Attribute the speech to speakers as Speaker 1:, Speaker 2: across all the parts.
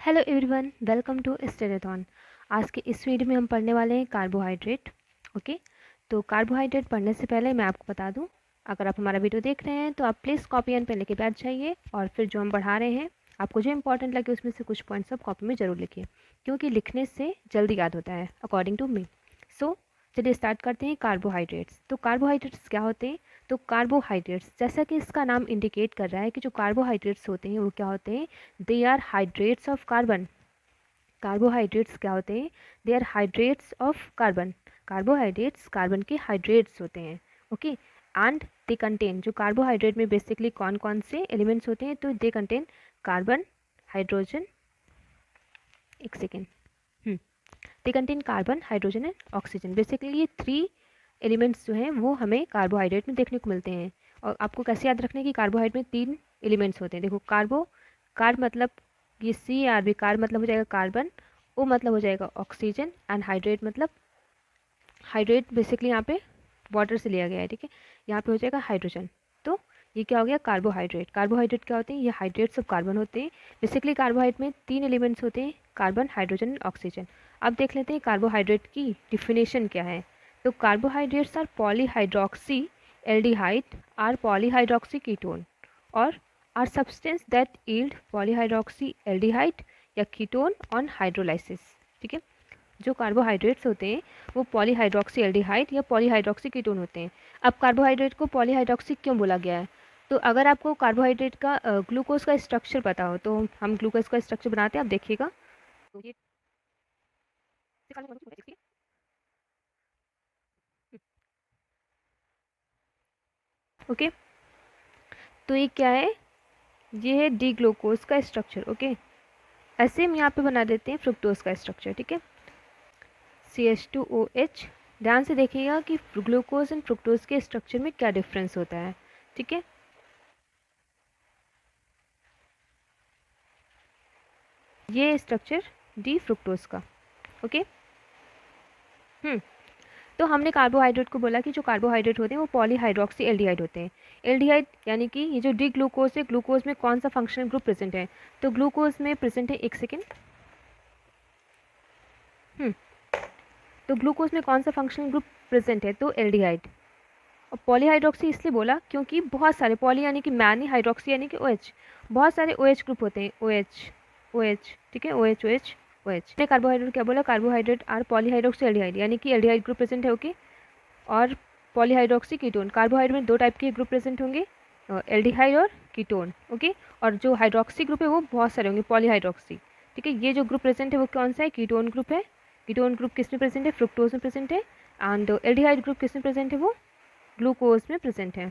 Speaker 1: Hello everyone, welcome to Sterethon. आज के इस वीडियो में हम पढ़ने वाले हैं कार्बोहाइड्रेट। ओके, तो कार्बोहाइड्रेट पढ़ने से पहले मैं आपको बता दूं, अगर आप हमारा वीडियो देख रहे हैं तो आप प्लीज़ कॉपी एंड पेन लेके बैठ जाइए और फिर जो हम पढ़ा रहे हैं आपको जो इंपॉर्टेंट लगे उसमें से कुछ पॉइंट्स आप कॉपी में ज़रूर लिखिए, क्योंकि लिखने से जल्दी याद होता है अकॉर्डिंग टू मी। सो चलिए स्टार्ट करते हैं। कार्बोहाइड्रेट्स, तो कार्बोहाइड्रेट्स क्या होते हैं? तो कार्बोहाइड्रेट्स, जैसा कि इसका नाम इंडिकेट कर रहा है कि जो कार्बोहाइड्रेट्स होते हैं वो क्या होते हैं? They are hydrates of carbon. Carbohydrates क्या होते हैं? They are hydrates of carbon. Carbohydrates carbon के हाइड्रेट्स होते हैं। ओके, एंड दे कंटेन, जो कार्बोहाइड्रेट में बेसिकली कौन कौन से एलिमेंट्स होते हैं? तो दे कंटेन कार्बन, हाइड्रोजन, एक second, they contain carbon, hydrogen and oxygen. Basically ये थ्री एलिमेंट्स जो हैं वो हमें कार्बोहाइड्रेट में देखने को मिलते हैं। और आपको कैसे याद रखना है कि कार्बोहाइड्रेट में तीन एलिमेंट्स होते हैं। देखो, कार्ब मतलब ये CRB, कार्ब मतलब हो जाएगा कार्बन, ओ मतलब हो जाएगा ऑक्सीजन, एंड हाइड्रेट मतलब हाइड्रेट बेसिकली यहाँ पे वाटर से लिया गया है, ठीक है। यहाँ पे हो जाएगा हाइड्रोजन। तो ये क्या हो गया? कार्बोहाइड्रेट। कार्बोहाइड्रेट क्या होते हैं? ये हाइड्रेट्स ऑफ कार्बन होते हैं। बेसिकली कार्बोहाइड्रेट में तीन एलिमेंट्स होते हैं, कार्बन, हाइड्रोजन, ऑक्सीजन। अब देख लेते हैं कार्बोहाइड्रेट की डिफिनेशन क्या है। तो carbohydrates are polyhydroxy aldehyde or polyhydroxy ketone और are substance that yield polyhydroxy aldehyde या कीटोन ऑन हाइड्रोलाइसिस, ठीक है। जो कार्बोहाइड्रेट्स होते हैं वो पॉलीहाइड्रोक्सी एल्डिहाइड या पॉलीहाइड्रोक्सी कीटोन होते हैं। अब कार्बोहाइड्रेट को पॉलीहाइड्रोक्सी क्यों बोला गया है? तो अगर आपको कार्बोहाइड्रेट का ग्लूकोज का स्ट्रक्चर पता हो तो हम ग्लूकोज का स्ट्रक्चर बनाते हैं, आप देखिएगा। तो ये ओके, तो ये क्या है? ये है डी ग्लूकोज का स्ट्रक्चर। ओके, ऐसे हम यहाँ पे बना देते हैं फ्रुक्टोज का स्ट्रक्चर, ठीक है। CH2OH। ध्यान से देखिएगा कि ग्लूकोज एंड फ्रुक्टोज के स्ट्रक्चर में क्या डिफरेंस होता है, ठीक है। ये स्ट्रक्चर डी फ्रुक्टोज का। ओके, तो हमने कार्बोहाइड्रेट को बोला कि जो कार्बोहाइड्रेट होते हैं वो पॉलीहाइड्रोक्सी एल्डिहाइड होते हैं। एल्डिहाइड यानी कि ये जो डी ग्लूकोज है, ग्लूकोज में कौन सा फंक्शनल ग्रुप प्रेजेंट है? तो ग्लूकोज में प्रेजेंट है, एक सेकेंड, तो ग्लूकोज में कौन सा फंक्शनल ग्रुप प्रेजेंट है? तो एल्डिहाइड। और पॉलीहाइड्रोक्सी इसलिए बोला क्योंकि बहुत सारे पॉली यानी कि मैनी, हाइड्रोक्सी यानी कि OH, बहुत सारे OH ग्रुप होते हैं। OH, ठीक है, OH। ने कार्बोहाइड्रेट क्या बोला? कार्बोहाइड्रेट आर पॉलीहाइड्रोक्सी एल्डिहाइड यानी कि एल्डिहाइड ग्रुप प्रेजेंट है। ओके, और पॉलीहाइड्रोक्सी कीटोन, कार्बोहाइड्रेट में दो टाइप के ग्रुप प्रेजेंट होंगे, एल्डिहाइड और कीटोन। ओके, और जो हाइड्रोक्सी ग्रुप है वो बहुत सारे होंगे, पॉलीहाइड्रोक्सी, ठीक है। ये जो ग्रुप प्रेजेंट है वो कौन सा है? कीटोन ग्रुप है। कीटोन ग्रुप किस में प्रेजेंट है? फ्रुक्टोज में प्रेजेंट है। एंड एल्डिहाइड ग्रुप किस में प्रेजेंट है? वो ग्लूकोज में प्रेजेंट है,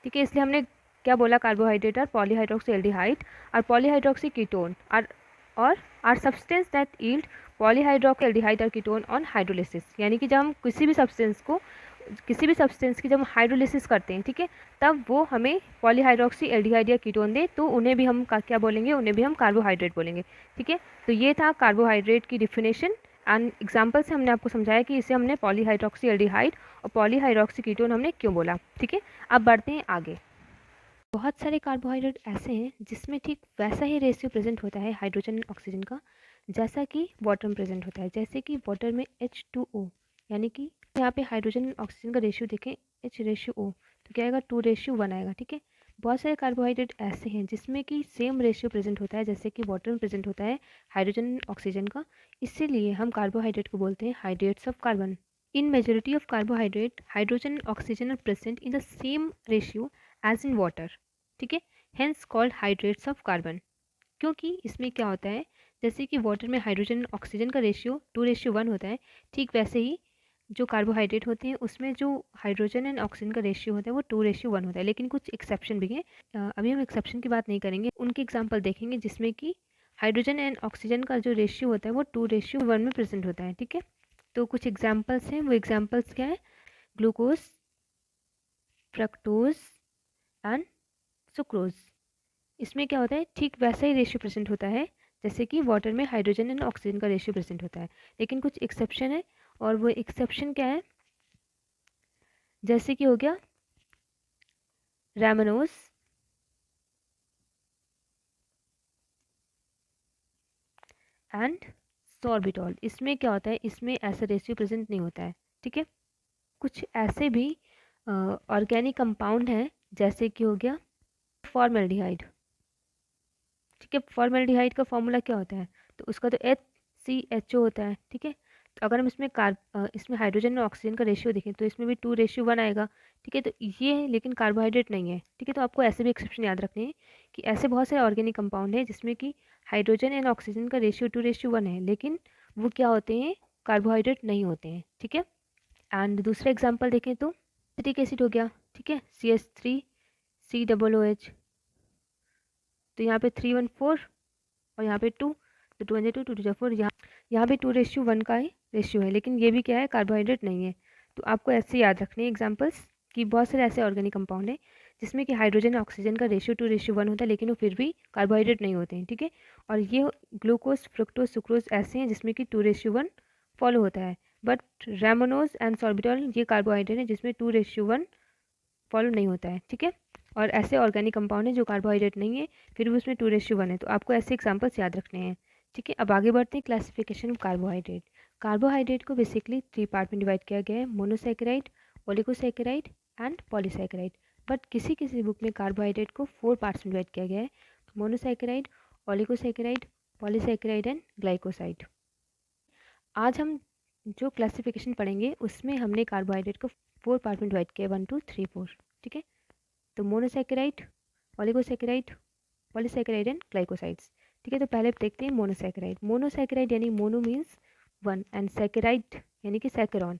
Speaker 1: ठीक है। इसलिए हमने क्या बोला? कार्बोहाइड्रेट आर पॉलीहाइड्रोक्सी एल्डिहाइड और पॉलीहाइड्रोक्सी कीटोन और are substance that yield polyhydroxy aldehyde और कीटोन ऑन हाइड्रोलिसिस। यानी कि जब हम किसी भी सब्सटेंस की जब हम हाइड्रोलिसिस करते हैं, ठीक है, तब वो हमें पॉलीहाइड्रोक्सी एल्डिहाइड या कीटोन दे, तो उन्हें भी हम क्या बोलेंगे? उन्हें भी हम कार्बोहाइड्रेट बोलेंगे, ठीक है। तो ये था कार्बोहाइड्रेट की डिफिनेशन एंड एग्जाम्पल से हमने आपको समझाया कि इसे हमने पॉलीहाइड्रोक्सी एल्डिहाइड और पॉलीहाइड्रोक्सी कीटोन हमने क्यों बोला, ठीक है। अब बढ़ते हैं आगे। बहुत सारे कार्बोहाइड्रेट ऐसे हैं जिसमें ठीक वैसा ही रेशियो प्रेजेंट होता है हाइड्रोजन और ऑक्सीजन का, जैसा कि वाटर में प्रेजेंट होता है। जैसे कि वाटर में H2O, यानी कि यहाँ पे हाइड्रोजन और ऑक्सीजन का रेशियो देखें, H/O, तो क्या आएगा? 2:1 आएगा, ठीक है। बहुत सारे कार्बोहाइड्रेट ऐसे हैं जिसमें कि सेम रेशियो प्रेजेंट होता है जैसे कि वाटर में प्रेजेंट होता है हाइड्रोजन ऑक्सीजन का। इसीलिए हम कार्बोहाइड्रेट को बोलते हैं hydrates of carbon. In majority of carbohydrate, hydrogen and oxygen are present in the same ratio as in water, ठीक है, hence called hydrates of carbon। क्योंकि इसमें क्या होता है, जैसे कि वाटर में हाइड्रोजन ऑक्सीजन का रेशियो 2:1 होता है, ठीक वैसे ही जो कार्बोहाइड्रेट होते हैं उसमें जो हाइड्रोजन एंड ऑक्सीजन का रेशियो होता है वो 2:1 होता है। लेकिन कुछ एक्सेप्शन भी हैं, अभी हम एक्सेप्शन की बात नहीं करेंगे, उनके एग्जाम्पल देखेंगे जिसमें कि हाइड्रोजन एंड ऑक्सीजन का जो रेशियो होता है वो 2:1 में प्रेजेंट होता है, ठीक है। तो कुछ एग्जाम्पल्स हैं, वो एग्जाम्पल्स क्या है? Glucose, fructose and sucrose. इसमें क्या होता है? ठीक वैसा ही रेशियो प्रेजेंट होता है जैसे कि वाटर में हाइड्रोजन एंड ऑक्सीजन का रेशियो प्रेजेंट होता है, लेकिन कुछ एक्सेप्शन है। और वो एक्सेप्शन क्या है? जैसे कि हो गया रैमनोज, एंड सॉर्बिटॉल। इसमें क्या होता है, इसमें ऐसा रेशियो प्रेजेंट नहीं होता है, ठीक है। कुछ ऐसे भी ऑर्गेनिक कंपाउंड हैं जैसे कि हो गया फॉर्मेल्डिहाइड, ठीक है। फॉर्मेल्डिहाइड का फॉर्मूला क्या होता है, तो उसका तो HCHO होता है, ठीक है। तो अगर हम इसमें हाइड्रोजन और ऑक्सीजन का रेशियो देखें तो इसमें भी 2:1 आएगा, ठीक है। तो ये है, लेकिन कार्बोहाइड्रेट नहीं है, ठीक है। तो आपको ऐसे भी एक्सेप्शन याद रखने हैं कि ऐसे बहुत सारे ऑर्गेनिक कंपाउंड हैं जिसमें कि हाइड्रोजन एंड ऑक्सीजन का रेशियो 2:1 है, लेकिन वो क्या होते हैं, कार्बोहाइड्रेट नहीं होते हैं, ठीक है। एंड दूसरा एग्जाम्पल देखें तो सिट्रिक एसिड हो गया, ठीक है, CH3COOH। तो यहाँ पे 314 और यहाँ पे 2, तो 2 2 2 2 4, यहाँ पे 2:1 का ही रेशियो है, लेकिन ये भी क्या है, कार्बोहाइड्रेट नहीं है। तो आपको ऐसे याद रखने हैं एग्जांपल्स कि बहुत सारे ऐसे ऑर्गेनिक कंपाउंड हैं जिसमें कि हाइड्रोजन ऑक्सीजन का रेशियो 2:1 होता है, लेकिन वो फिर भी कार्बोहाइड्रेट नहीं होते हैं, ठीक है। और ये ग्लूकोज, फ्रुक्टोज, सुक्रोज ऐसे हैं जिसमें कि 2:1 फॉलो होता है। बट रैमोनोज एंड सॉर्बिटॉल ये कार्बोहाइड्रेट है जिसमें 2:1 फॉलो नहीं होता है, ठीक है। और ऐसे ऑर्गेनिक कंपाउंड है जो कार्बोहाइड्रेट नहीं है फिर भी उसमें 2:1 है, तो आपको ऐसे एग्जाम्पल्स याद रखने हैं, ठीक है। अब आगे बढ़ते हैं क्लासिफिकेशन ऑफ कार्बोहाइड्रेट। कार्बोहाइड्रेट को बेसिकली 3 पार्ट में डिवाइड किया गया है, monosaccharide, oligosaccharide and polysaccharide. But किसी किसी बुक में कार्बोहाइड्रेट को 4 पार्ट्स में डिवाइड किया गया है, monosaccharide, oligosaccharide, polysaccharide and glycoside. आज हम जो क्लासिफिकेशन पढ़ेंगे उसमें हमने कार्बोहाइड्रेट को 4 पार्ट में डिवाइड किया, 1 2 3 4, ठीक है। तो monosaccharide, oligosaccharide, polysaccharide and glycosides, ठीक है। तो पहले देखते हैं मोनोसैकेराइड। मोनोसैकेराइड यानी मोनो मीन्स 1 एंड सैकेराइड यानी कि सैकरॉन।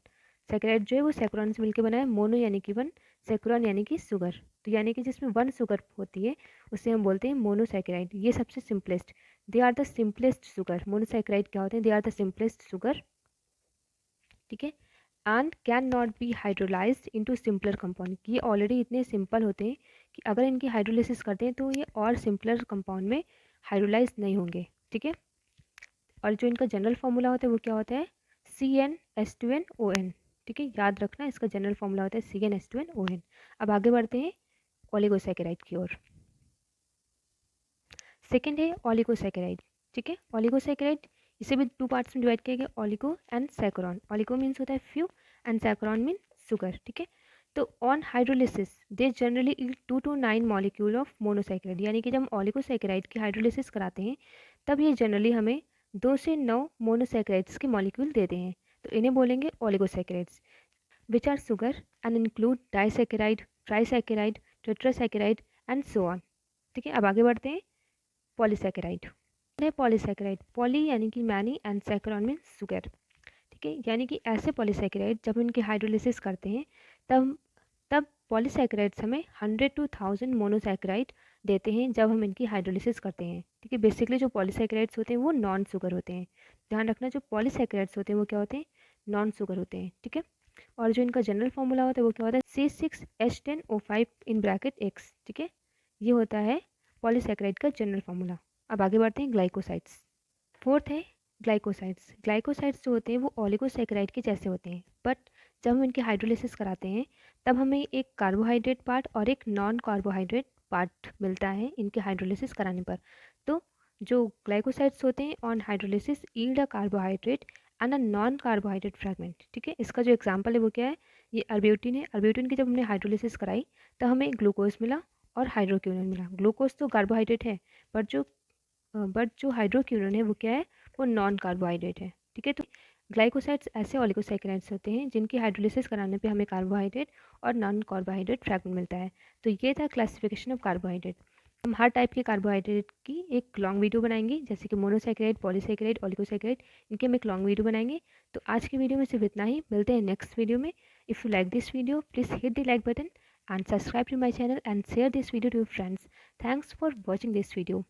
Speaker 1: सैकेराइड जो है वो सैकरॉन से मिलकर बना है, मोनो यानी कि 1, सैकरॉन यानी कि शुगर। तो यानी कि जिसमें 1 शुगर होती है उसे हम बोलते हैं मोनोसैकेराइड। ये सबसे simplest, they are the simplest sugar. Monosaccharide क्या होते हैं, they are the simplest sugar, ठीक है। And can not be hydrolysed into simpler compound. ये ऑलरेडी इतने सिंपल होते हैं कि अगर इनकी हाइड्रोलिसिस करते हैं तो ये और सिंपलर कंपाउंड में हाइड्रोलाइज नहीं होंगे, ठीक है। और जो इनका जनरल फार्मूला होता है वो क्या होता है, CnH2nOn, ठीक है। याद रखना इसका जनरल फार्मूला होता है CnH2nOn। अब आगे बढ़ते हैं ओलिगोसैकेराइड की ओर। सेकेंड है ओलिगोसैकेराइड, ठीक है। ओलिगोसैकेराइड इसे भी 2 पार्ट्स में डिवाइड किया गया, ओलिगो एंड सैकरॉन। ओलिगो मीन्स होता है फ्यू एंड सैकरॉन मीन शुगर, ठीक है। तो on hydrolysis they generally 2 to 9 molecule of monosaccharide, यानी कि जब हम ओलिगोसैकेराइड की हाइड्रोलिसिस कराते हैं तब ये जनरली हमें 2 से 9 मोनोसैकेराइड्स के मॉलिक्यूल देते हैं, तो इन्हें बोलेंगे oligosaccharides, which are sugar and include disaccharide, trisaccharide, tetrasaccharide and so on, ठीक है। अब आगे बढ़ते हैं पॉलीसैकेराइड। पॉलीसैकेराइड, पॉली यानी कि मैनी एंड सैकरॉन मीन शुगर, ठीक है। यानी कि ऐसे पॉलीसैकेराइड जब इनकी हाइड्रोलिसिस करते हैं तब तब पॉलीसैकेराइड्स हमें 100 to 1000 मोनोसैकेराइड देते हैं जब हम इनकी हाइड्रोलिसिस करते हैं, ठीक है। बेसिकली जो पॉलीसैकेराइड्स होते हैं वो नॉन शुगर होते हैं, ध्यान रखना। जो पॉलीसैकेराइड्स होते हैं वो क्या होते हैं, नॉन शुगर होते हैं, ठीक है। और जो इनका जनरल फॉर्मूला होता है वो क्या होता है, C6H10O5 इन ब्रैकेट X, ठीक है। ये होता है पॉलीसैकेराइड का जनरल फॉर्मूला। अब आगे बढ़ते हैं ग्लाइकोसाइड्स। फोर्थ है ग्लाइकोसाइड्स। ग्लाइकोसाइड्स जो होते हैं वो ओलिगोसैकेराइड के जैसे होते हैं, बट जब हम इनके हाइड्रोलिसिस कराते हैं तब हमें एक कार्बोहाइड्रेट पार्ट और एक नॉन कार्बोहाइड्रेट पार्ट मिलता है इनके हाइड्रोलिसिस कराने पर। तो जो ग्लाइकोसाइड्स होते हैं on hydrolysis yield a carbohydrate and a non carbohydrate fragment, ठीक है। इसका जो एग्जाम्पल है वो क्या है, ये अल्ब्यूटिन है। अल्ब्यूटिन की जब हमने हाइड्रोलिसिस कराई तब हमें ग्लूकोज मिला और हाइड्रोक्विनोन मिला। ग्लूकोज तो कार्बोहाइड्रेट है बट जो हाइड्रोक्विनोन है वो क्या है, वो नॉन कार्बोहाइड्रेट है, ठीक है। तो ग्लाइकोसाइड्स ऐसे ओलिगोसैकेराइड्स होते हैं जिनकी हाइड्रोलिसिस कराने पे हमें कार्बोहाइड्रेट और नॉन कार्बोहाइड्रेट फ्रैगमेंट मिलता है। तो ये था क्लासिफिकेशन ऑफ कार्बोहाइड्रेट। हम हर टाइप के कार्बोहाइड्रेट की एक लॉन्ग वीडियो बनाएंगे, जैसे कि मोनोसैकेराइड, पॉलीसैकेराइड, ओलिगोसैकेराइड, इनके हम एक लॉन्ग वीडियो बनाएंगे। तो आज की वीडियो में सिर्फ इतना ही, मिलते हैं नेक्स्ट वीडियो में। If you like this video please hit the like button and subscribe to my channel and share this video to your friends. Thanks for watching this video.